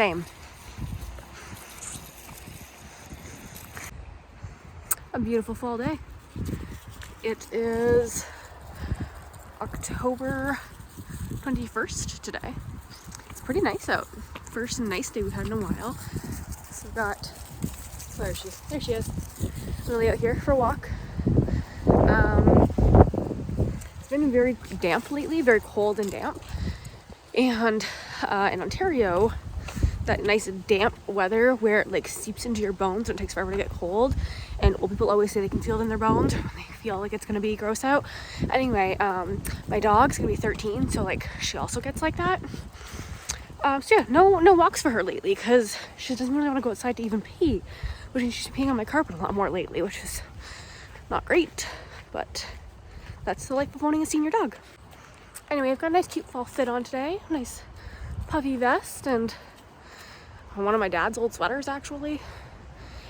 Same. A beautiful fall day. It is October 21st today. It's pretty nice out. First nice day we've had in a while. So we've got, there she is. Lily out here for a walk. It's been very damp lately, very cold and damp. And in Ontario, that nice damp weather where it like seeps into your bones and it takes forever to get cold, and old people always say they can feel it in their bones when they feel like it's gonna be gross out. Anyway, my dog's gonna be 13, so like she also gets like that. So yeah, no walks for her lately because she doesn't really want to go outside to even pee, which means she's peeing on my carpet a lot more lately, which is not great, but that's the life of owning a senior dog. Anyway, I've got a nice cute fall fit on today, nice puffy vest and one of my dad's old sweaters actually,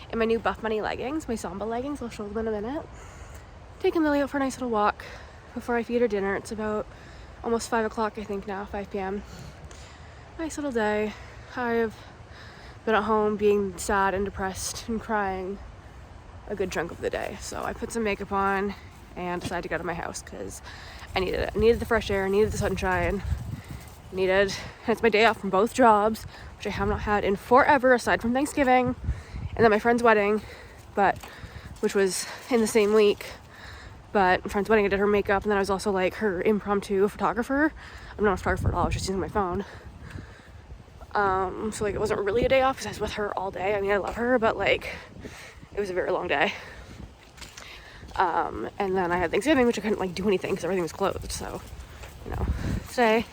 and my new Buff Money leggings, my Samba leggings. I'll show them in a minute. Taking Lily out for a nice little walk before I feed her dinner. It's about almost 5 o'clock I think now, 5 p.m. Nice little day. I've been at home being sad and depressed and crying a good chunk of the day, so I put some makeup on and decided to go to my house because I needed it. I needed the fresh air, I needed the sunshine, and it's my day off from both jobs, which I have not had in forever aside from Thanksgiving and then my friend's wedding, which was in the same week. But my friend's wedding, I did her makeup, and then I was also like her impromptu photographer. I'm not a photographer at all, I was just using my phone. So like it wasn't really a day off because I was with her all day. I mean, I love her, but like it was a very long day. And then I had Thanksgiving, which I couldn't like do anything because everything was closed. So, you know, today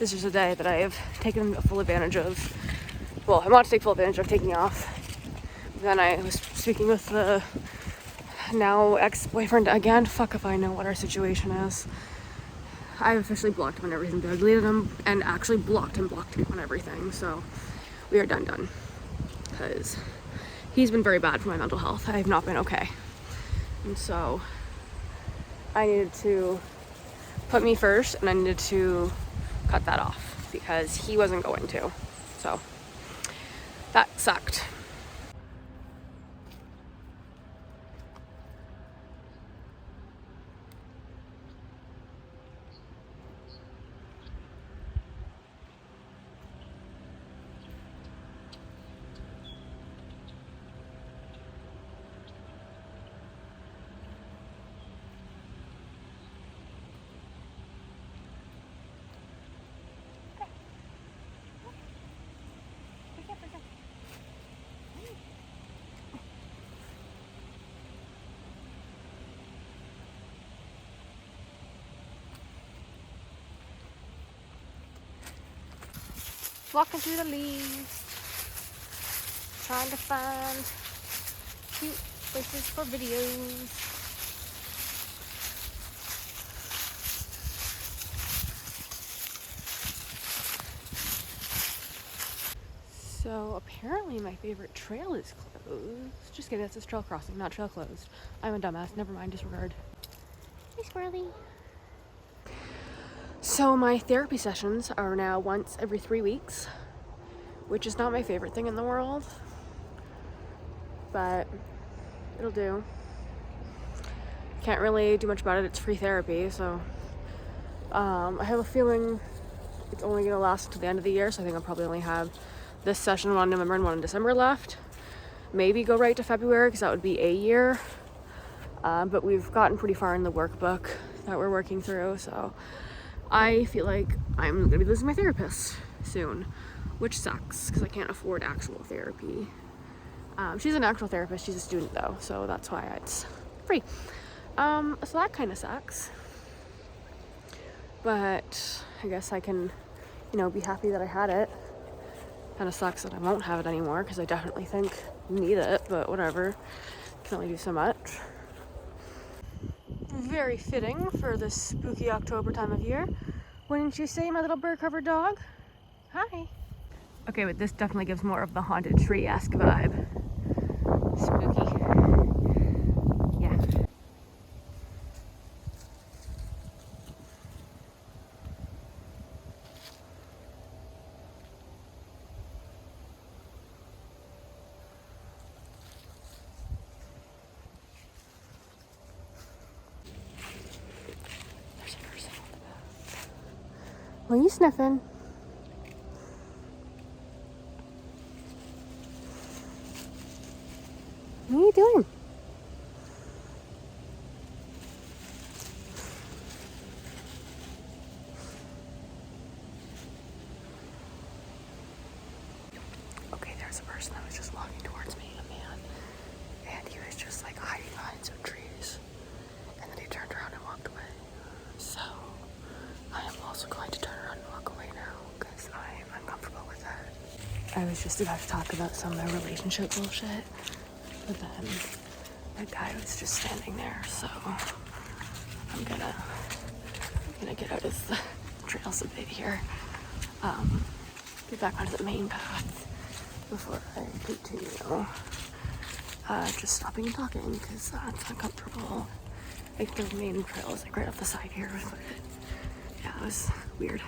is just a day that I have taken full advantage of. Well, I want to take full advantage of taking off. Then I was speaking with the now ex-boyfriend again. Fuck if I know what our situation is. I officially blocked him on everything, deleted him, and actually blocked him on everything. So we are done. Because he's been very bad for my mental health. I have not been okay. And so I needed to put me first, and I needed to cut that off because he wasn't going to. So that sucked. Walking through the leaves, trying to find cute places for videos. So apparently my favorite trail is closed. Just kidding, that's a trail crossing, not trail closed. I'm a dumbass, never mind, disregard. Hey, Squirrely. So my therapy sessions are now once every 3 weeks, which is not my favorite thing in the world, but it'll do. Can't really do much about it, it's free therapy, so I have a feeling it's only gonna last until the end of the year, so I think I'll probably only have this session, one in November and one in December left. Maybe go right to February, because that would be a year, but we've gotten pretty far in the workbook that we're working through, so I feel like I'm gonna be losing my therapist soon, which sucks because I can't afford actual therapy. She's an actual therapist, she's a student though, so that's why it's free. So that kind of sucks, but I guess I can, be happy that I had it. Kind of sucks that I won't have it anymore because I definitely think I need it, but whatever, can only do so much. Very fitting for this spooky October time of year. Wouldn't you say, my little bird-covered dog? Hi. Okay, but this definitely gives more of the haunted tree-esque vibe. Spooky. Yeah. What are you sniffing? What are you doing? Okay, there's a person that was just walking towards me, a man, and he was just like hiding behind some trees, and then he turned around and walked away. So I am also going to turn around and walk away now because I'm uncomfortable with that. I was just about to talk about some of my relationship bullshit, but then that guy was just standing there, so I'm gonna get out of the trails a bit here, get back onto the main path before I continue just stopping and talking, because it's uncomfortable. Like, the main trail is like right off the side here, but yeah, it was weird.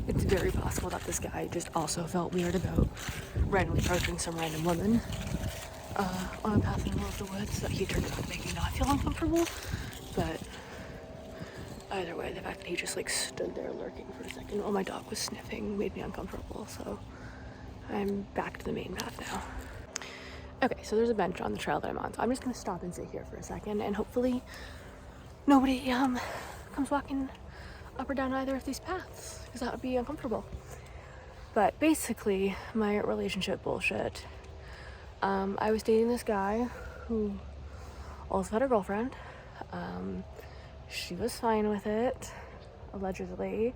It's very possible that this guy just also felt weird about randomly approaching some random woman on a path in the middle of the woods that he turned out to make me not feel uncomfortable. But either way, the fact that he just like stood there lurking for a second while my dog was sniffing made me uncomfortable. So I'm back to the main path now. Okay, so there's a bench on the trail that I'm on, so I'm just gonna stop and sit here for a second, and hopefully nobody comes walking up or down either of these paths, because that would be uncomfortable. But basically, my relationship bullshit. I was dating this guy who also had a girlfriend. She was fine with it, allegedly,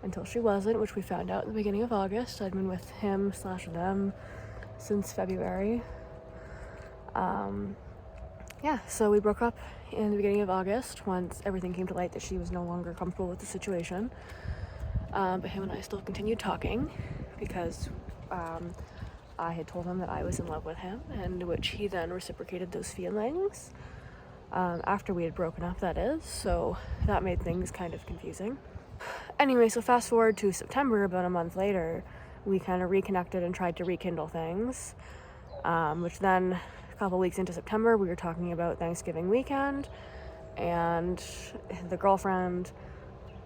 until she wasn't, which we found out at the beginning of August. I'd been with him/them since February. Yeah, so we broke up in the beginning of August once everything came to light that she was no longer comfortable with the situation. But him and I still continued talking because I had told him that I was in love with him, and which he then reciprocated those feelings after we had broken up, that is. So that made things kind of confusing. Anyway, so fast forward to September, about a month later, we kind of reconnected and tried to rekindle things, which then a couple weeks into September, we were talking about Thanksgiving weekend, and the girlfriend,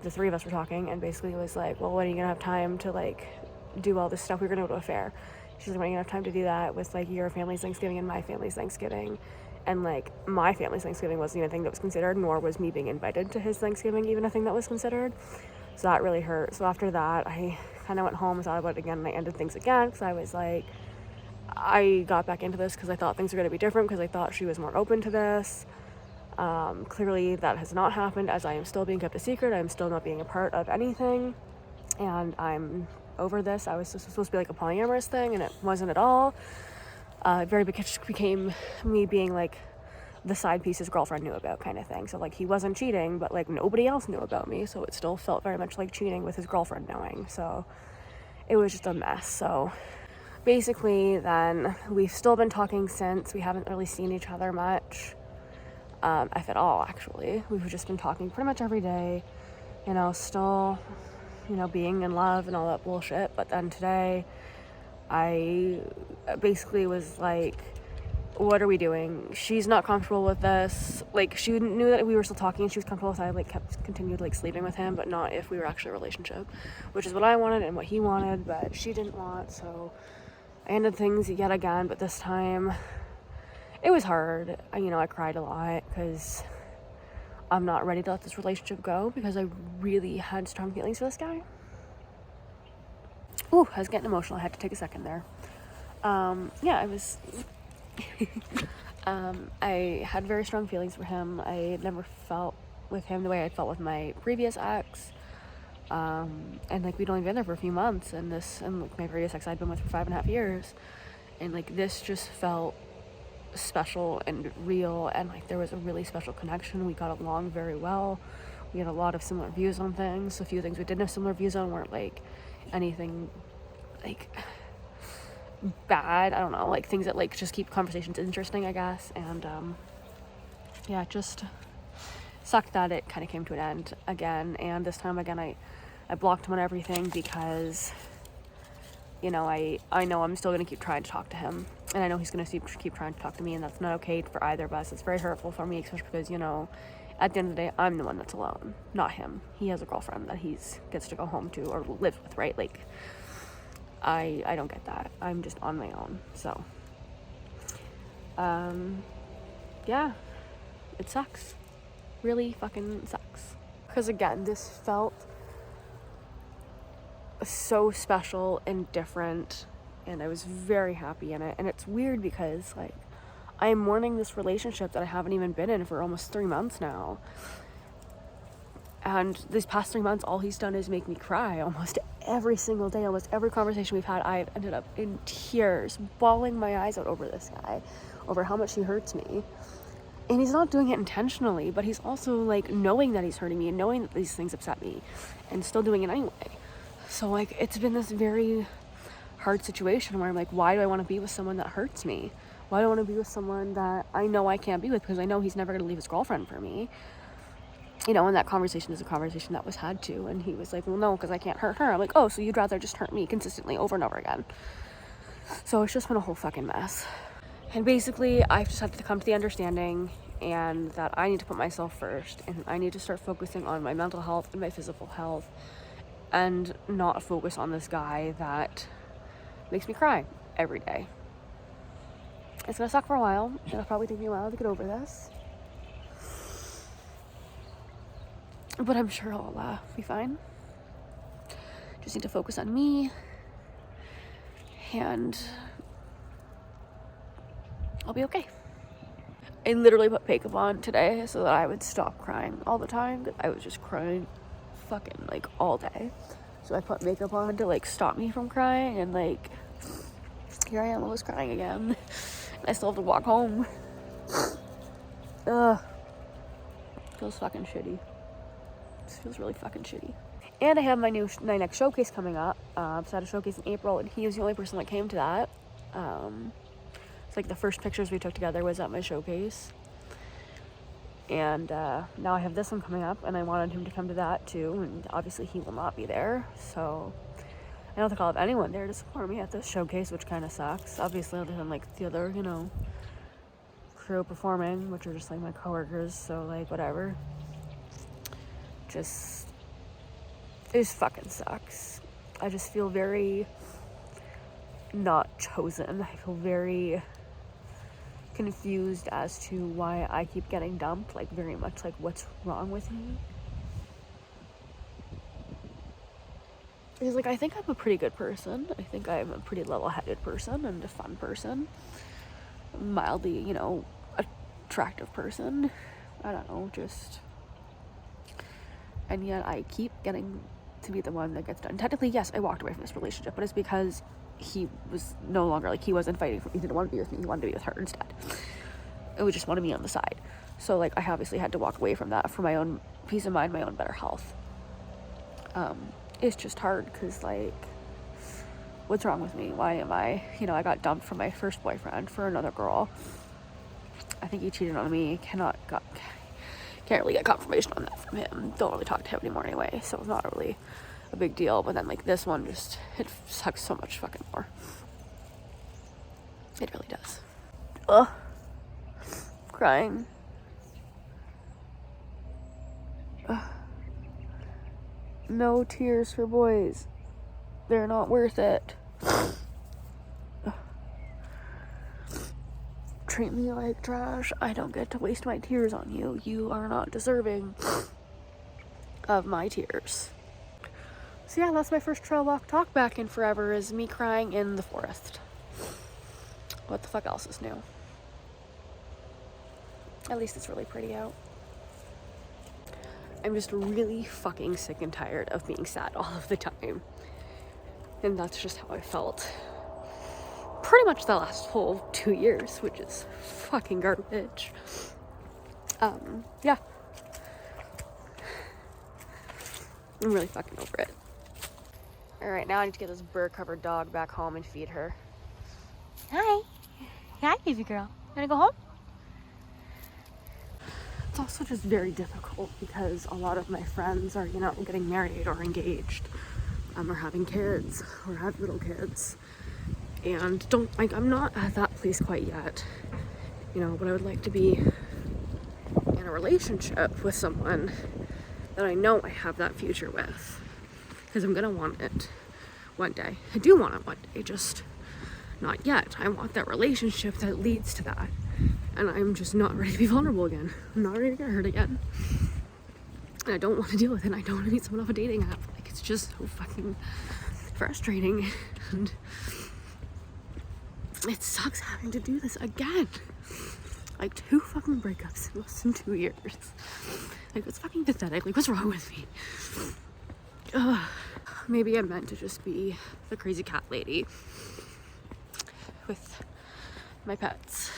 the three of us were talking, and basically was like, well, when are you gonna have time to like do all this stuff? We were gonna go to a fair. She's like, when are you gonna have time to do that with like your family's Thanksgiving and my family's Thanksgiving? And like my family's Thanksgiving wasn't even a thing that was considered, nor was me being invited to his Thanksgiving even a thing that was considered. So that really hurt. So after that, I kind of went home and thought about it again, and I ended things again because I was like, I got back into this because I thought things were going to be different, because I thought she was more open to this. Clearly that has not happened, as I am still being kept a secret. I am still not being a part of anything, and I'm over this. I was supposed to be like a polyamorous thing, and it wasn't at all. Very became me being like the side piece his girlfriend knew about, kind of thing. So like he wasn't cheating, but like nobody else knew about me, so it still felt very much like cheating with his girlfriend knowing. So it was just a mess. So basically then we've still been talking since. We haven't really seen each other much, if at all, actually. We've just been talking pretty much every day, still being in love and all that bullshit. But then today I basically was like, what are we doing? She's not comfortable with this. Like, she knew that we were still talking and she was comfortable, so I like continued like sleeping with him, but not if we were actually in a relationship, which is what I wanted and what he wanted, but she didn't want. So I ended things yet again, but this time it was hard. I cried a lot because I'm not ready to let this relationship go, because I really had strong feelings for this guy. Ooh, I was getting emotional. I had to take a second there. I was I had very strong feelings for him. I had never felt with him the way I felt with my previous ex. And like we'd only been there for a few months, and like my previous ex I'd been with for 5.5 years, and like this just felt special and real, and like there was a really special connection. We got along very well. We had a lot of similar views on things. A few things we didn't have similar views on weren't like anything like bad. I don't know, like things that like just keep conversations interesting, I guess. And it just sucked that it kind of came to an end again. And this time again I blocked him on everything because I know I'm still gonna keep trying to talk to him, and I know he's gonna keep trying to talk to me, and that's not okay for either of us. It's very hurtful for me, especially because At the end of the day, I'm the one that's alone, not him. He has a girlfriend that gets to go home to or live with, right? Like, I don't get that. I'm just on my own. So, yeah, it sucks. Really fucking sucks. Because again, this felt so special and different, and I was very happy in it. And it's weird because, like, I am mourning this relationship that I haven't even been in for almost 3 months now. And these past 3 months, all he's done is make me cry almost every single day. Almost every conversation we've had, I've ended up in tears, bawling my eyes out over this guy, over how much he hurts me. And he's not doing it intentionally, but he's also, like, knowing that he's hurting me and knowing that these things upset me and still doing it anyway. So, like, it's been this very hard situation where I'm like, why do I want to be with someone that hurts me? Why do I want to be with someone that I know I can't be with, because I know he's never going to leave his girlfriend for me? You know, and that conversation is a conversation that was had to. And he was like, well, no, because I can't hurt her. I'm like, oh, so you'd rather just hurt me consistently over and over again. So it's just been a whole fucking mess. And basically, I've just had to come to the understanding and that I need to put myself first, and I need to start focusing on my mental health and my physical health, and not focus on this guy that makes me cry every day. It's gonna suck for a while. It'll probably take me a while to get over this, but I'm sure I'll be fine. Just need to focus on me, and I'll be okay. I literally put makeup on today so that I would stop crying all the time. I was just crying fucking, like, all day. So I put makeup on to, like, stop me from crying, and, like, here I am almost crying again. And I still have to walk home. Ugh. Feels fucking shitty. This feels really fucking shitty. And I have my next showcase coming up. So I had a showcase in April, and he was the only person that came to that. It's like the first pictures we took together was at my showcase. And now I have this one coming up, and I wanted him to come to that too, and obviously he will not be there. So I don't think I'll have anyone there to support me at this showcase, which kind of sucks. Obviously, other than, like, the other, you know, crew performing, which are just, like, my coworkers. So, like, whatever. Just, it just fucking sucks. I just feel very not chosen. I feel very confused as to why I keep getting dumped, like, very much like, what's wrong with me? Because, like, I think I'm a pretty good person. I think I'm a pretty level-headed person and a fun person. Mildly, you know, attractive person. I don't know, just... And yet I keep getting to be the one that gets done. Technically, yes, I walked away from this relationship, but it's because he was no longer, like, he wasn't fighting for me. He didn't want to be with me. He wanted to be with her instead. It was just wanted me on the side. So, like, I obviously had to walk away from that for my own peace of mind, my own better health. It's just hard because, like, what's wrong with me? Why am I, you know, I got dumped from my first boyfriend for another girl. I think he cheated on me. Can't really get confirmation on that from him. Don't really talk to him anymore anyway, so it's not really a big deal. But then, like, this one just, it sucks so much fucking more. It really does. Ugh. Crying. Ugh. No tears for boys. They're not worth it. Treat me like trash. I don't get to waste my tears on you. You are not deserving of my tears. So yeah, that's my first trail walk talk back in forever, is me crying in the forest. What the fuck else is new? At least it's really pretty out. I'm just really fucking sick and tired of being sad all of the time. And that's just how I felt pretty much the last whole 2 years, which is fucking garbage. Yeah. I'm really fucking over it. Alright, now I need to get this burr-covered dog back home and feed her. Hi. Hi, baby girl. Wanna go home? It's also just very difficult because a lot of my friends are, you know, getting married or engaged, or having kids, or have little kids. And I'm not at that place quite yet, you know, but I would like to be in a relationship with someone that I know I have that future with, because I'm gonna want it one day. I do want it one day, just not yet. I want that relationship that leads to that, and I'm just not ready to be vulnerable again. I'm not ready to get hurt again, and I don't want to deal with it. I don't want to meet someone off a dating app. Like, it's just so fucking frustrating, and it sucks having to do this again. Like, 2 fucking breakups in less than 2 years. Like, it's fucking pathetic. Like, what's wrong with me? Ugh. Maybe I'm meant to just be the crazy cat lady with my pets.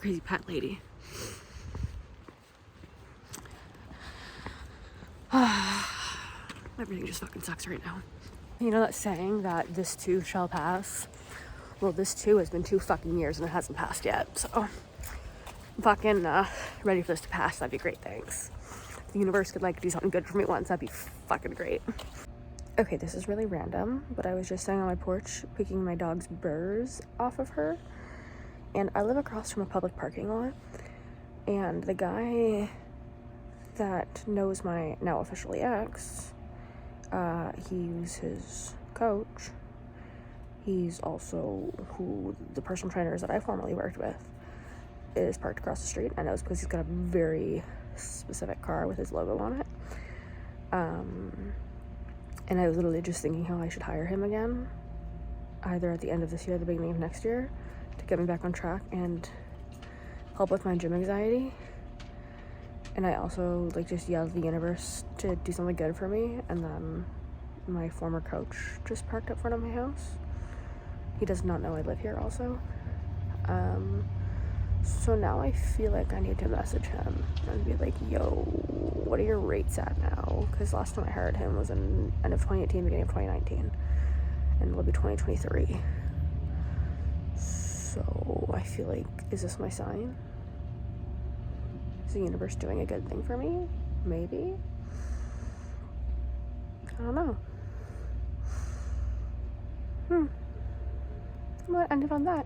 Crazy pet lady. Everything just fucking sucks right now. You know that saying that this too shall pass? Well, this too has been 2 fucking years and it hasn't passed yet, so I'm fucking ready for this to pass. That'd be great, thanks. If the universe could like do something good for me once, that'd be fucking great. Okay, this is really random, but I was just sitting on my porch picking my dog's burrs off of her, and I live across from a public parking lot, and the guy that knows my now officially ex, he's his coach. He's also who the personal trainers that I formerly worked with is parked across the street. I know it's because he's got a very specific car with his logo on it. And I was literally just thinking how I should hire him again, either at the end of this year or the beginning of next year, to get me back on track and help with my gym anxiety. And I also like just yelled at the universe to do something good for me, and then my former coach just parked up front of my house. He does not know I live here also. So now I feel like I need to message him and be like, yo, what are your rates at now? Because last time I heard him was in end of 2018, beginning of 2019, and it'll be 2023. So I feel like, is this my sign? Is the universe doing a good thing for me? Maybe? I don't know. I'm gonna end it on that.